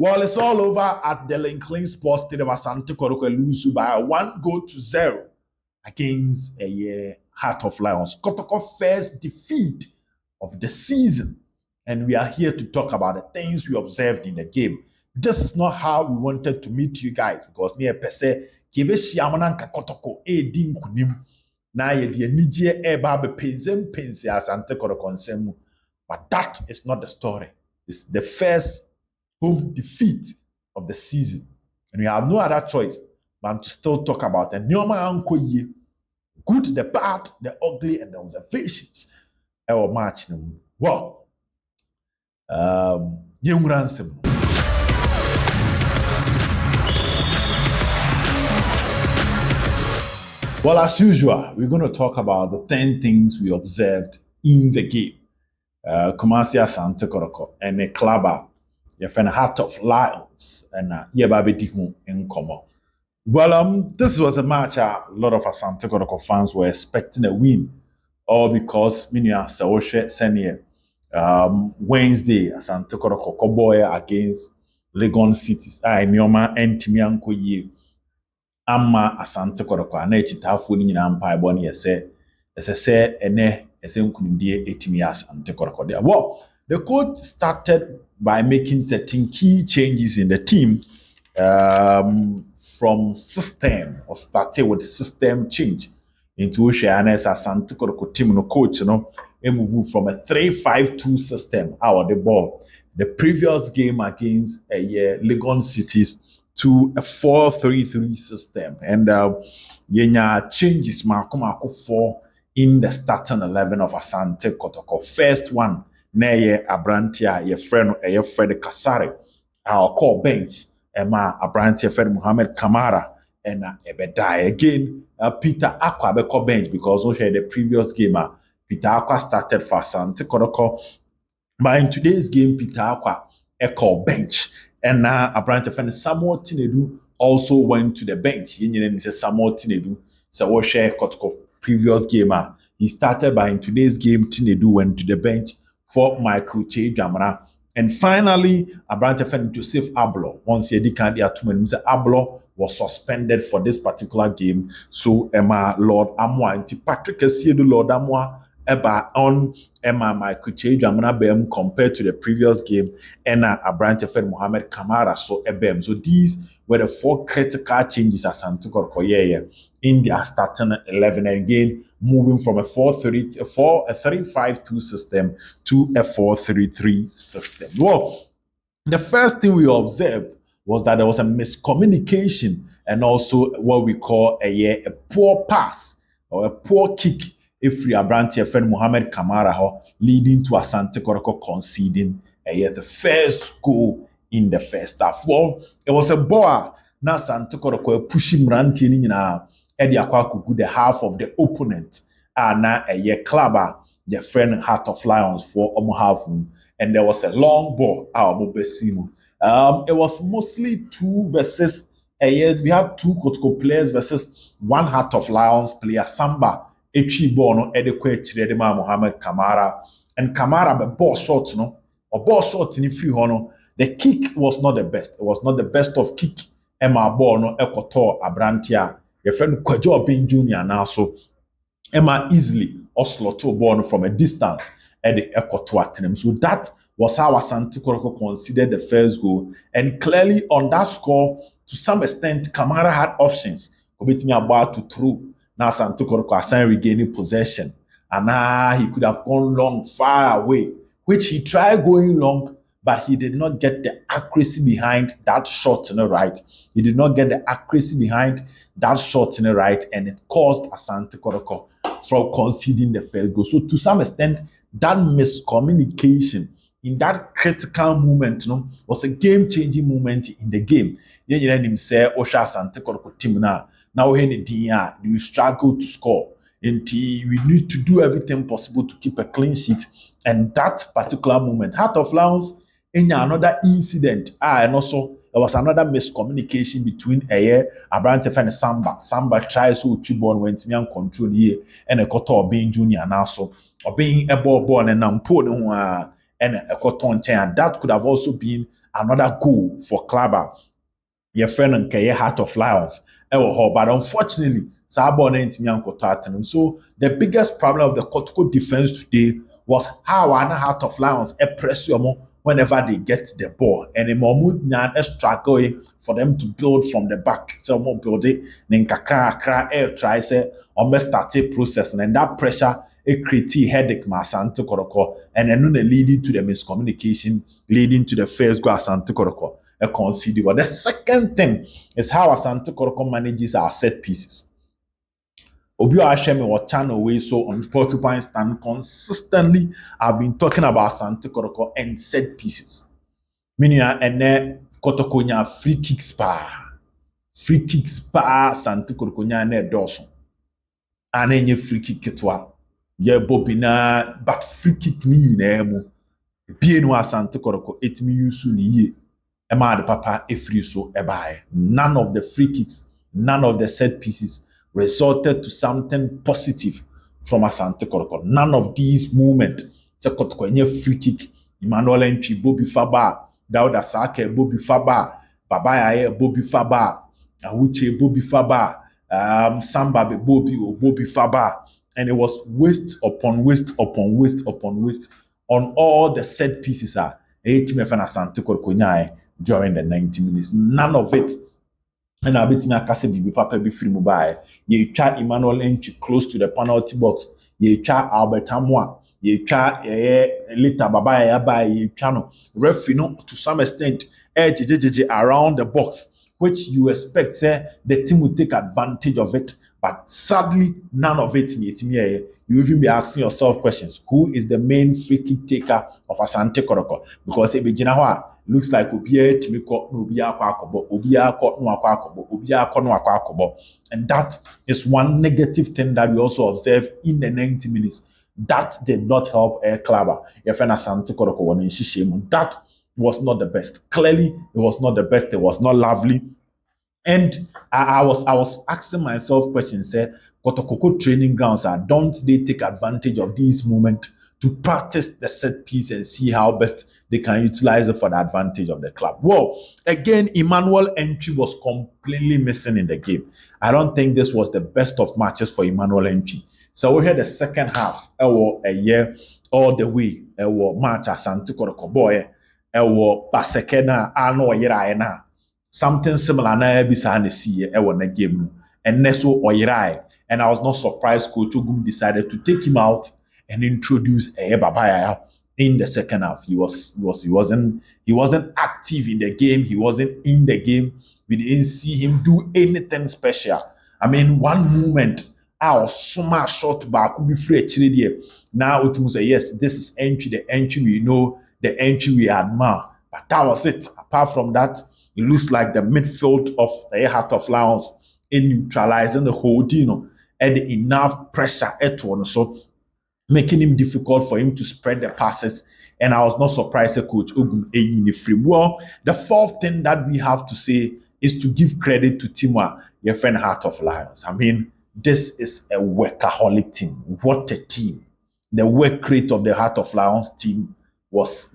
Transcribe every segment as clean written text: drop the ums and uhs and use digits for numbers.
Well, it's all over at the Lincoln Sports Stadium. Asante Kotoko lose by 1-0 against a Heart of Lions. Kotoko first defeat of the season. And we are here to talk about the things we observed in the game. This is not how we wanted to meet you guys because near per se, Kibeshiamananka Kotoko din kunim na ye de anigye eba be pensi Asante Kotoko nsemu. But that is not the story. It's the first home defeat of the season. And we have no other choice than to still talk about it. Good, the bad, the ugly, and the observations. Our match. Well, young ransom. Well, as usual, we're going to talk about the 10 things we observed in the game. Kumasi Asante Kotoko and a clubber. Your friend Heart of Lions and Yababi Dihu in Como. Well, this was a match a lot of Asante Kotoko fans were expecting a win, all because Minya Sawoshe Senior Wednesday Asante Kotoko Koboya against Legon Cities. Nyoma Entimianko Ye Ama Asante Kotoko Anechitafu Nina Empire Bonnie say ene esenkunimdie etimi Asante Kotoko there. Well, the coach started by making certain key changes in the team from system, or started with system change into Oceanes Asante Kotoko team no coach, move from a 3-5-2 system out of the ball. The previous game against Legon Cities to a 4-3-3 system. And yenya changes Marco 4 in the starting 11 of Asante Kotoko. First one, Neye Abrantia, your friend Fred Kasare, our core bench, Emma Abrantia Fred Muhammad Kamara, and Ebedai. Again, Peter Aqua beko bench because we had the previous game. Peter Aqua started for Asante Kotoko. But in today's game, Peter Aqua echo bench. And now Abrantia Fred Samuel Tinedu also went to the bench. You know, Samuel Tinedu, so we share Kotoko previous game. He started, but in today's game, Tinedu went to the bench for Michael Che Jamara. And finally, Abrante Fen Joseph Ablo. Once he did Ablo was suspended for this particular game. So Emma Lord Amwa and Patrick Essiedu Lord Amwa Eba on Emma Michael Che Jamara Bem compared to the previous game. And Abrante Fen Mohamed Kamara so Ebem. So these were the 4 critical changes as Santikor Koyeye in their starting 11 again, moving from a 3-5-2 system to a 4-3-3 system. Well, the first thing we observed was that there was a miscommunication and also what we call a poor pass or a poor kick if we are Abrantia friend Mohamed Kamara leading to Asante Kotoko conceding the first goal in the first half. Well, it was a ball. Now Asante Kotoko pushing Ranti now. Eddie Akwakugu, the half of the opponent, na a clubber, the friend Heart of Lions for Omohavu, and there was a long ball out of Obesimu. It was mostly 2 versus we had 2 Kotoko players versus 1 Heart of Lions player, Samba, Echi Bono, Edekwe Chidema Mohamed Kamara, and Kamara the ball shot, or ball shot in free hono. The kick was not the best. It was not the best of kick. Emma Bono, Ekotor, Abrantia. Your friend Kwajo being junior now, so Emma easily slot to ball from a distance at the Ekotoatenem. So that was how Asante Kotoko considered the first goal. And clearly on that score, to some extent, Kamara had options. Obit me about to throw. Now Asante Kotoko assigned regaining possession. And he could have gone long, far away, which he tried going long, but he did not get the accuracy behind that shot in the right. He did not get the accuracy behind that shot in the right, and it caused Asante Kotoko from conceding the first goal. So to some extent, that miscommunication in that critical moment, was a game-changing moment in the game. You him say, Osha Asante Kotoko team now we struggle to score. And we need to do everything possible to keep a clean sheet. And that particular moment, Heart of Lions, in another incident, and also there was another miscommunication between Abrante and Samba. Samba tries to Chibon when Timian control here and a Koto being junior now, so or being a ball born and Nampo and a Cotton chain. That could have also been another goal for Clubber. Your friend and Kaya Heart of Lions. But unfortunately, Sabo ain't me uncle Tartan. So the biggest problem of the Kotoko defense today was how an Heart of Lions press you whenever they get the ball. And the Mahmoud Nyan struggle for them to build from the back. So more build it, then kakra air try say or start a process, and that pressure it creates headache ma Asante Kotoko, and then leading to the miscommunication, leading to the first goal Asante Kotoko. Concede. But the second thing is how Asante Kotoko manages our set pieces. Obi Ashemi or channel way so on Porcupine Stand consistently I've been talking about Asante Kotoko and set pieces. Meaning and Kotoko nya free kicks pa. Free kicks pa Asante Kotoko nya ne Dawson. Ane free kick ketwa. Ye bobina but free kick ni nyina mu. Bie no Asante Kotoko etimi yusu ni ye. Emma the papa free so ebae. None of the free kicks, none of the set pieces resulted to something positive from Asante Kotoko. None of these movements. Se Kotoko nye free kick, Emmanuel Entry, Bobby Faba, Dauda Sake, Bobby Faba, Babaya Bobby Faba, Awuche Bobby Faba, Samba Bobby or Bobby Faba. And it was waste upon waste upon waste upon waste on all the set pieces. Asante Kotoko nyae during the 90 minutes. None of it. And I'll bet me a case be papa be free mobile. Ye try Emmanuel Entry close to the penalty box. Ye try Albert Amwa. Ye try later Baba ya ye channel. Ref, to some extent, around the box, which you expect the team will take advantage of it. But sadly, none of it in you even be asking yourself questions. Who is the main free kick taker of Asante Kotoko? Because it looks like and that is one negative thing that we also observe in the 90 minutes. That did not help Air Clubber. That was not the best. Clearly, it was not the best. It was not lovely. And I was asking myself questions, say, Kotoko training grounds don't they take advantage of these moments to practice the set piece and see how best they can utilize it for the advantage of the club? Well, again, Emmanuel Entry was completely missing in the game. I don't think this was the best of matches for Emmanuel Entry. So we had the second half, a year all the way, match Asante Kotoko boy, Basekena, Ano Yeraena. Something similar na bisa na see na game. And next Oyirai. And I was not surprised Coach Ogum decided to take him out and introduce Babaya in the second half. He wasn't active in the game. He wasn't in the game. We didn't see him do anything special. I mean, one moment, I was smash shot back, could be free actually. Now it was say, yes, this is Entry, the Entry we know, the Entry we admire. But that was it. Apart from that, it looks like the midfield of the Heart of Lions in neutralizing the whole deal, and enough pressure at one, so making him difficult for him to spread the passes. And I was not surprised that Coach Ogum in the free. Well, the fourth thing that we have to say is to give credit to Timwa, your friend Heart of Lions. I mean, this is a workaholic team. What a team. The work rate of the Heart of Lions team was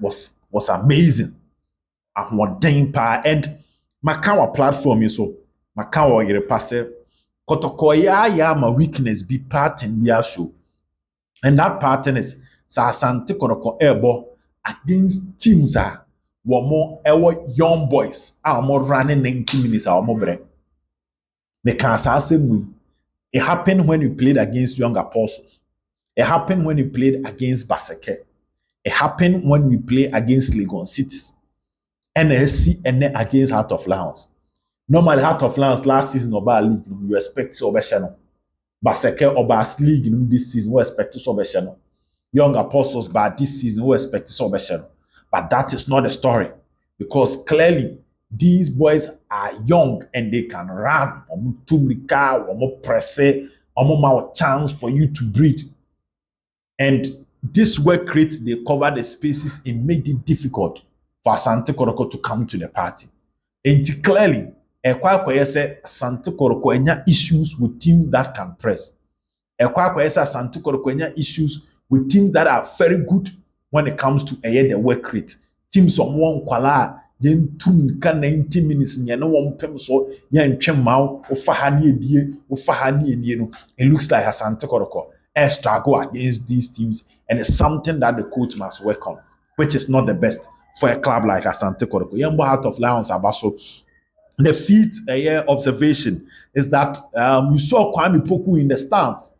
amazing. And Makawa platform is so Makawa yere passe Kotoko ya my weakness be part in their show. And that pattern is Asante Kotoko ebo against teams were more young boys are more running 90 minutes or more break. It happened when we played against Young Apostles. It happened when we played against Baseke. It happened when we played against Legon Cities. NSC and then against Heart of Lions. Normally, Heart of Lions last season Oba League, you expect to Obeshano. Baseke Oba League this season, we expect to Obeshano. Young Apostles, but this season, we expect to Obeshano. But that is not the story. Because clearly, these boys are young and they can run. Omo press, omo chance for you to breathe. And this work rate, they cover the spaces, it made it difficult for Asante Kotoko to come to the party. And clearly, Asante Kotoko enya issues with teams that can press. Asante Kotoko enya issues with teams that are very good when it comes to the work rate. Teams on one kwala, yɛntum ka 90 minutes nyɛ ne wɔn pem so yɛntwe mao wofa ha ne edie wofa ha ne enie no. It looks like Asante Kotoko struggle against these teams, and it's something that the coach must work on, which is not the best for a club like Asante Kotoko. Yɛmbɔ Heart of Lions aba so. The fifth observation is that you saw Kwame Poku in the stands.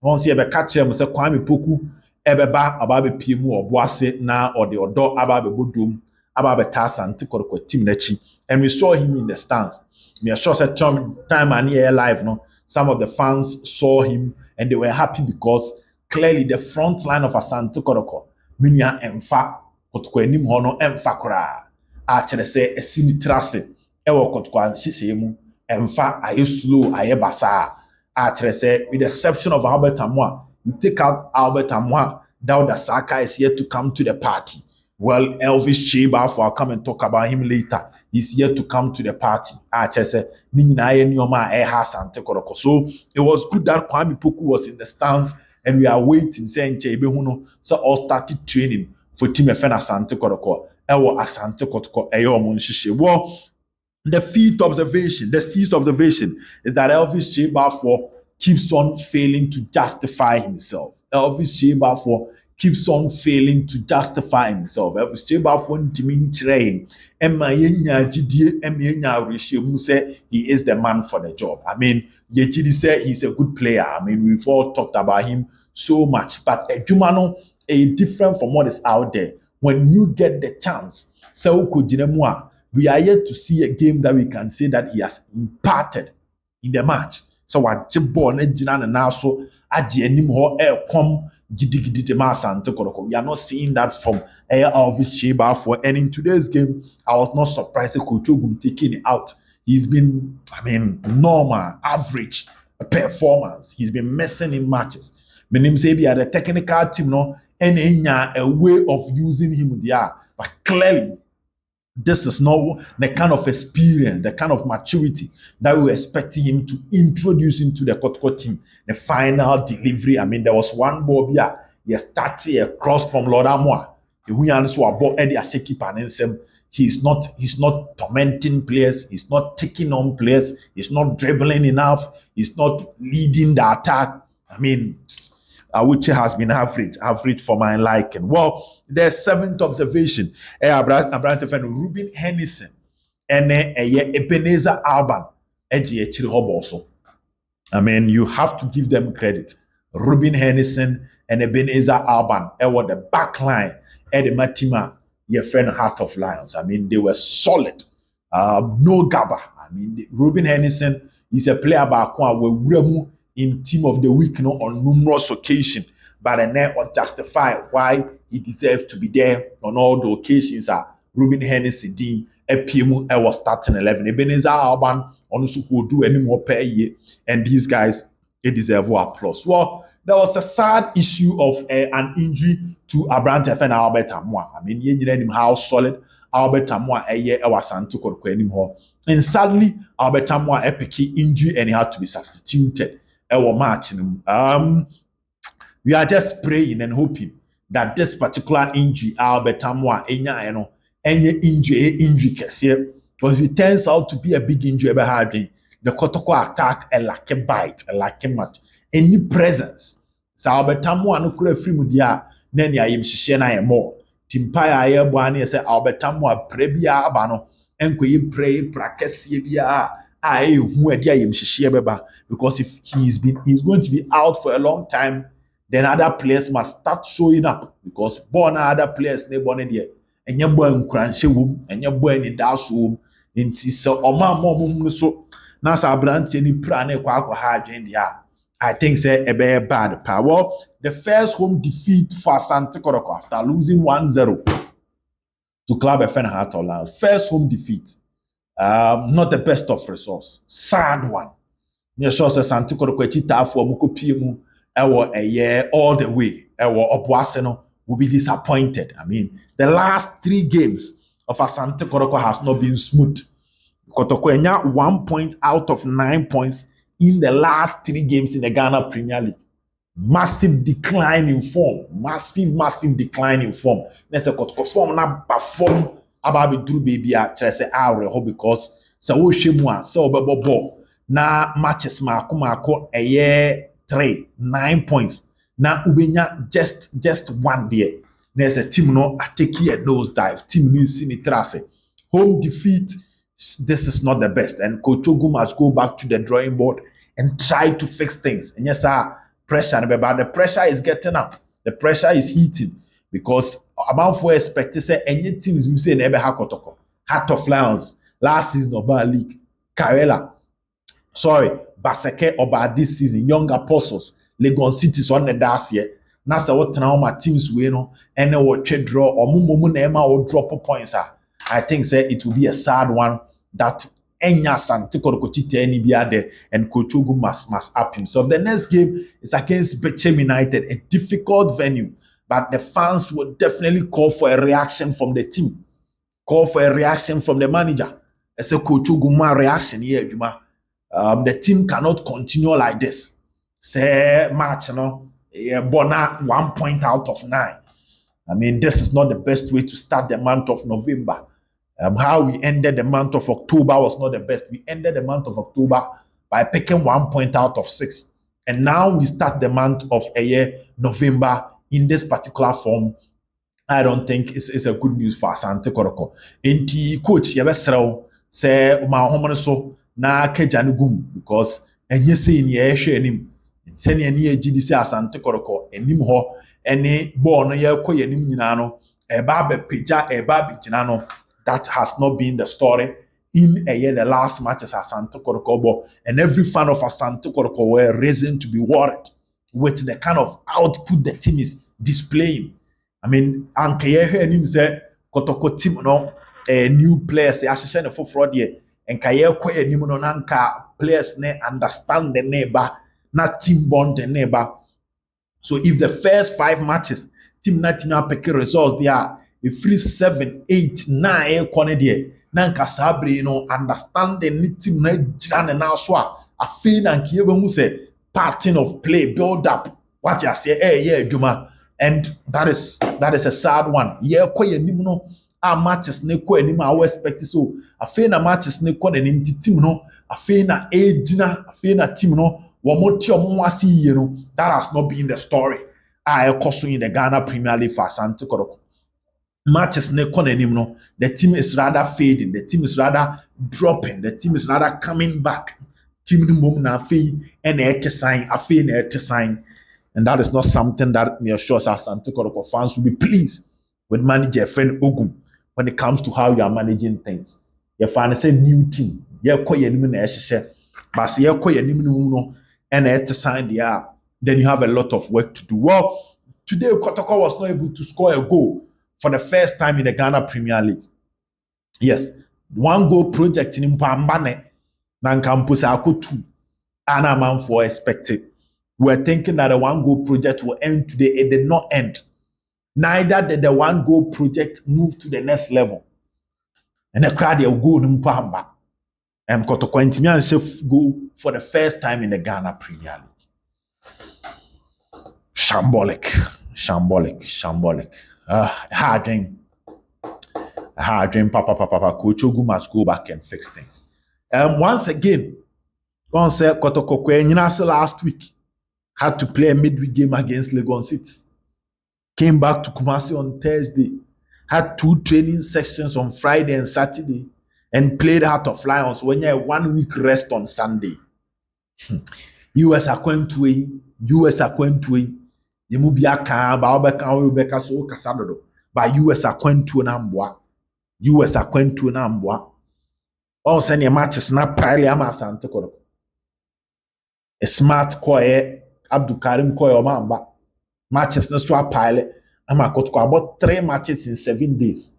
Once you catch him, say Kwame Poku ebeba ababe piemu oboase na or the odo ababe bodum ababe Asante Kotoko team nechi, and we saw him in the stands. Me sure say time and here live no, some of the fans saw him and they were happy because clearly the front line of Asante Kotoko minya emfa Kotoko enim ho no emfa kora a kyerɛ sɛ esi trase ewo Kotoko nhyehyɛ mu emfa aye slow aye basa a kyerɛ sɛ with the exception of Albert Amwa, you take out Albert Amwa, Dauda Saka is yet to come to the party. Well, Elvis Chiba, I'll come and talk about him later. He's yet to come to the party. So it was good that Kwame Poku was in the stands and we are waiting, saying so all started training for Team FN Asante Kotoko. Ewo Asante Kotoko eyo munshishye. Well, the sixth observation is that Elvis Chiba keeps on failing to justify himself. Elvis Chiba keeps on failing to justify himself. Elvis Chiba ntimi nkyerɛ emma yenya gidie emma yenya reshiemu say he is the man for the job. I mean, Yechidi said he's a good player. I mean, we've all talked about him so much, but Ejumano is different from what is out there. When you get the chance, so we are yet to see a game that we can say that he has imparted in the match. So what Jibon and now so anim ho come gidi Asante Kotoko. We are not seeing that from Elvis Chiba and in today's game, I was not surprised that Ogum taking it out. He's been, normal, average performance. He's been messing in matches. My name say we are the technical team, no, and a way of using him there, but clearly. This is not the kind of experience, the kind of maturity that we were expecting him to introduce into the Kotoko team. The final delivery, there was one ball here, he started a cross from Lord Amwa. He's not tormenting players, he's not taking on players, he's not dribbling enough, he's not leading the attack. Which has been average for my liking. Well, the seventh observation, Ruben Hennison and Ebenezer Alban, you have to give them credit. Ruben Hennison and Ebenezer Alban, were the back line at the Matima, your friend Heart of Lions. They were solid. No gaba. Ruben Hennison is a player back one in Team of the Week on numerous occasions, but then justify why he deserved to be there on all the occasions. Ruben Hennessy Dean, PMU, was starting 11. Ebenezer Alban, also who do any more per year, and these guys, they deserve applause. Well, there was a sad issue of an injury to Abrante and Albert Amwa. You know how solid Albert Amwa was Asante Kotoko anymore. And sadly, Albert Amwa epic injury and he had to be substituted. Match. We are just praying and hoping that this particular injury, Albert Amwa, any injury case here, because if it turns out to be a big injury, the Kotoko attack a lucky bite, a lucky match, any presence. So Albert Amwa no kura free mudia, neni ayim shishena more. Timpaya aye bwani say Albert Amwa prebia abano, enko ye pray prakesi bia. Because if he's going to be out for a long time, then other players must start showing up because born other players they born there and you born cranshe wom and you born in dash wom into so mom so na sa brand any plan kwa hard in there. I think say a very bad power. The first home defeat for Asante Kotoko after losing 1-0 to Club FN Heart of Lions. First home defeat. Not the best of results. Sad one. Near sure says Asante Kotoko chita for mukopiemu a year all the way. Obuaseno will be disappointed. The last 3 games of Asante Kotoko has not been smooth. Kotoko enya 1 point out of 9 points in the last 3 games in the Ghana Premier League. Massive decline in form. Massive decline in form. Let's say Kotoko form na perform aba abɛduru baabi a kyerɛ sɛ awerɛ hɔ because sɛ wohwɛ mu a sɛ wobɛbɔ ball na matches maako ɛyɛ 9 points na wobɛnya just one there na ɛsɛ team no atake a nose dive team no nsi ne tiri ase home defeat. This is not the best, and Coach Ogum must go back to the drawing board and try to fix things. And yes, sir, pressure, but the pressure is getting up. The pressure is heating because amount for expect to say any teams we say never have Kotoko, Heart of Lions last season Oba League, Karela, Baseke Oba this season, Young Apostles, Legon Cities on the last year. Now, so what now teams we know and what trade draw or mumu or drop points are. I think say it will be a sad one that Enya Santi Kotoko any be there and Coach Ogum must up himself. The next game is against Bechem United, a difficult venue, but the fans will definitely call for a reaction from the team, call for a reaction from the manager. It's a Coach Ogum reaction here, Juma. The team cannot continue like this. Say match, Bona 1 point out of 9. I mean, this is not the best way to start the month of November. How we ended the month of October was not the best. We ended the month of October by picking 1 point out of 6. And now we start the month of November in this particular form. I don't think it's a good news for Asante Kotoko. Enti coach, yabesrao say ma homo so na kejanugum because enye say ni ehwe anim. Sɛ ne ani agidi sɛ Asante Kotoko anim hɔ ɛne ball no yɛkɔ yɛnim nyinaa no ɛba abɛpagya ɛba abɛgyina no. That has not been the story in a year, the last matches Asante Kotoko. And every fan of Asante Kotoko were reason to be worried with the kind of output the team is displaying. I mean, anke yehe nim say Kotoko team no new players ahyehyɛ ne foforɔ deɛ enka yɛkɔ anim no nanka players ne understand the neighbor, not team bond the neighbor. So if the first 5 matches team na team pick results there if 3, 7, 8, 9 kone there nanka sabre no understanding the team na jira ne na so a feel na nkie be hu say pattern of play build up what you say yeah adwuma, and that is a sad one. Yeah kɔ yanim no a matches ne kɔ anim a we expect so a feel na matches ne kɔ anim team no a feel na ejina a feel na team no wɔn ti wɔn asi yie no that has not been the story a ɛkɔ so in the Ghana Premier League for Asante Kotoko. Matches ne konenim no, the team is rather fading, the team is rather dropping, the team is rather coming back. Team mum na fee and sign, and that is not something that me assures Asante Kotoko fans will be pleased with manager friend Ogum when it comes to how you are managing things. You find say new team, you call your name na ehyehyɛ, but you call your name no and sign there, then you have a lot of work to do. Well, today Kotoko was not able to score a goal for the first time in the Ghana Premier League. Yes, 1 goal project in Mpambane, Nankampusa Ako 2, Anna man for expected. We were thinking that the 1 goal project will end today. It did not end. Neither did the 1 goal project move to the next level. And the crowd will go in Mpamba. And Kotoko Intimian chef go for the first time in the Ghana Premier League. Shambolic. Hard dream, Papa. Coach Ogum must go back and fix things. Once again, Kotoko last week had to play a midweek game against Legon Cities. Came back to Kumasi on Thursday, had 2 training sections on Friday and Saturday, and played Heart of Lions when you had 1 week rest on Sunday. US are going to win. Yemu bia kan ba obeka we beka so kasa dodo ba US akwantuo na mboa all say ne matches na pile ama Asante Kotoko a smart koye Abdul Karim koye o mamba matches na so pile ama Kotoko about 3 matches in 7 days,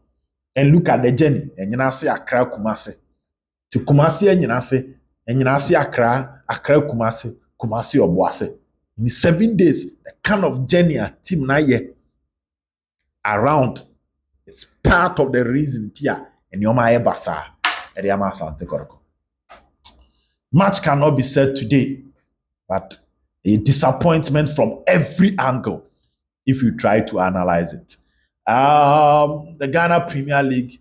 and look at the journey enyina se Accra Kumasi to Kumasi enyina se Accra Kumasi Obuase. In 7 days, the kind of journey a team na ye around, it's part of the reason here. And you're my basa, Eriama Asante Kotoko. Much cannot be said today, but a disappointment from every angle if you try to analyze it. The Ghana Premier League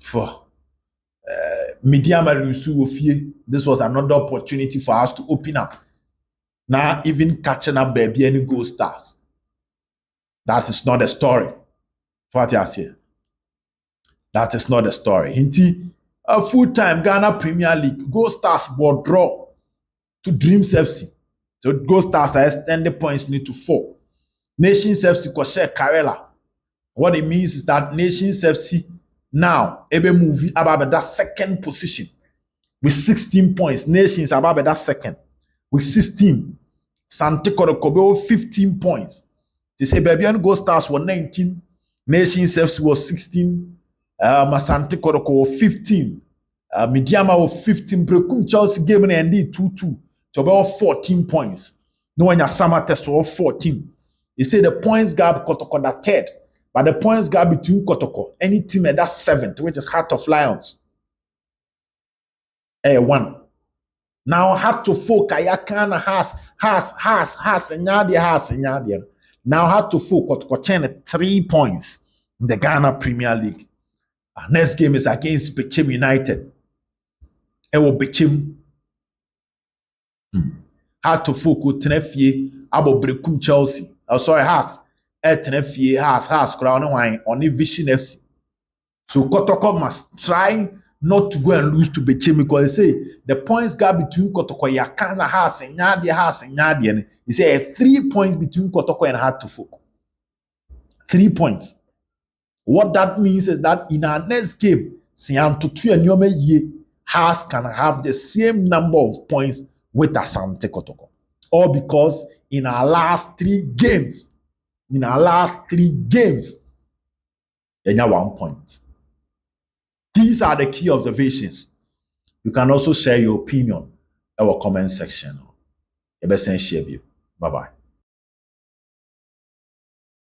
for Mediama Lusu Ofie. This was another opportunity for us to open up. Now, even catching up baby any gold stars. That is not a story. What you say? That is not a story. Hinti, a full-time Ghana Premier League, Gold Stars will draw to Dreams FC. So Gold Stars are extended points need to 4. Nations FC ko share Karela. What it means is that Nations FC now ebe move about that second position with 16 points. Nations about that second with 16. Sante Kotoko 15 points. They say Babian Gold Stars were 19. Nations FC was 16. Masante Kotoko 15. Midiama was 15. Brekum Chelsea game ended 2-2. So about 14 points. No one has summer test for 14. They say the points gap Kotoko that third. But the points gap between Kotoko, any team at that 7th, which is Heart of Lions, 1. Now Heart to Folk Ayakana has and now Heart to Folk Kotoko 3 points in the Ghana Premier League. Our next game is against Bechem United. Ewo Bechem. Heart to Folk Tenefie Abo Brekum Chelsea. Oh, sorry, Hearts. Tenefie has crown wine on the Vision FC. So Kotoko must try not to go and lose to Bechem because they say the points gap between Kotoko Yakana has and Yadi. He say 3 points between Kotoko and Heart to Folk. 3 points. What that means is that in our next game, Siantutu and Yome Ye has can have the same number of points with Asante Kotoko. All because in our last 3 games, you have 1 point. These are the key observations. You can also share your opinion in our comment section. Bye-bye.